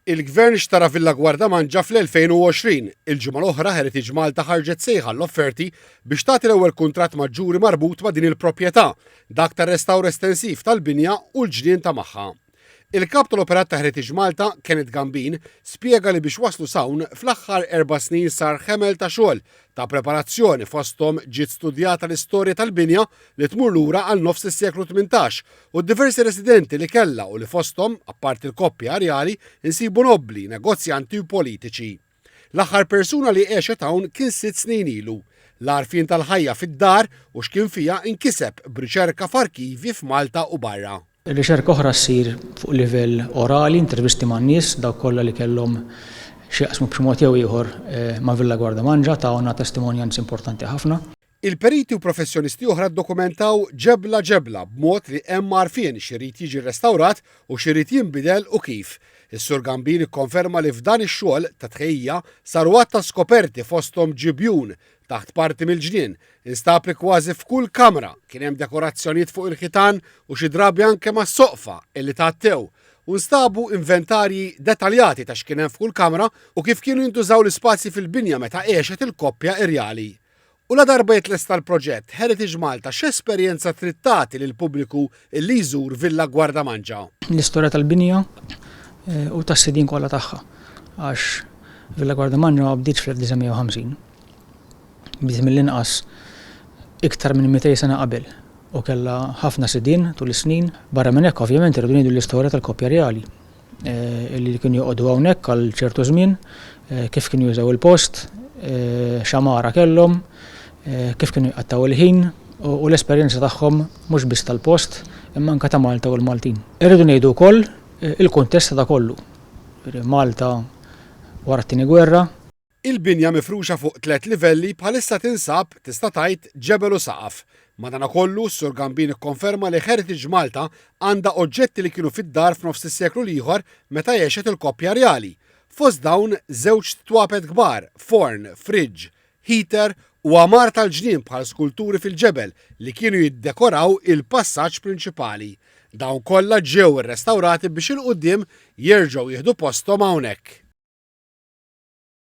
Il-Gvern xtara Villa Guardamanġa fl-2020. Il-ġimgħa l-oħra Heritage Malta ħarġet sejħa l-offerti biex tagħti l-ewwel kuntratt maġġuri marbut ma' din il-proprjetà, dak tar-restawr estensiv tal-binja u l-ġnien ta' magħha. Il-kap tal-operat ta' Heritage Malta, Kenneth Gambin, spjega li biex waslu sawn fl-aħħar 4 snin sar ħemel ta' xogħol ta' preparazzjoni fosthom ġiet studjata l-istorja tal-binja li tmur lura għal nofs is-seklu 18 u diversi residenti li kellha u li fosthom, apparti l-koppja arjali, insibu nobbli, negozjanti u politiċi. L-aħħar persuna li għexet hawn kien 6 snin ilu. L-għarfien tal-ħajja fid-dar u x'kien fiha inkiseb b'riċerka f'arkivi f'Malta u barra. Ir-riċerka oħra ssir fuq livell orali, intervisti man nies dawk kollha li kellhom xi jaqsmu b'xi mod jew ieħor ma' Villa Guardamanġa tawna testimonjanzi importanti ħafna. Il-periti u professjonisti oħra ddokumentaw ġebla b'mod li hemm għarfien x'irid jiġi rrestawrat u x'irid jinbidel u kif. Is-Sur Gambin ikkonferma li f'dan ix-xogħol ta' tħejja saru għatta skoperti fosthom ġibjun taħt parti mill-ġnien, instab li kważi f'kull kamra kien hemm dekorazzjonijiet fuq il-ħitan u xi drabi anke mas-soqfa illi tgħattew u nstabu inventarji dettaljati ta' x'kien hemm f'kull kamra u kif kienu jintużaw l-ispazji fil-binja meta għexet il-koppja irjali. U la darba jitlesta l-proġett Heritage Malta x'esperjenza trid tagħti lill-pubbliku li jżur Villa Guardamanġa. L-istorja tal-binja u tas-sidin kollha tagħha għax Villa Guardamanġa ma bdietx fl-1950. Bdiet mill-inqas iktar minn 200 sena qabel u kellha ħafna sidien tul is-snin. Barra minn hekk ovvjament irridu ngħidu l-istorja tal-koppja reali li kienu joqogħdu hawnhekk għal ċertu żmien, kif kienu jużaw il-post, xamara kellhom, kif kienu jqattaw il-ħin u l-esperjenza tagħhom mhux biss tal-post imma anke ta' Malta u l-Maltin. Irridu ngħidu wkoll il-kuntest ta' kollu. Malta wara t-tieni gwerra. Il-binja mifruxa fuq 3 livelli bħalissa tinsab tista' tgħid ġebel u saqaf. Madankollu s-Sur Gambin ikkonferma li Heritage Malta għandha oġġetti li kienu fid-dar f'nofs is-seklu ieħor meta għexet il-koppja reali. Fost dawn żewġ twapet kbar, forn, friġġ, heater u għamar tal-ġnien bħal skulturi fil-ġebel li kienu jiddekoraw il-passaġġ prinċipali. Dawn kollha ġew irrestawrati biex il-qudiem jerġgħu jieħdu posthom hawnhekk.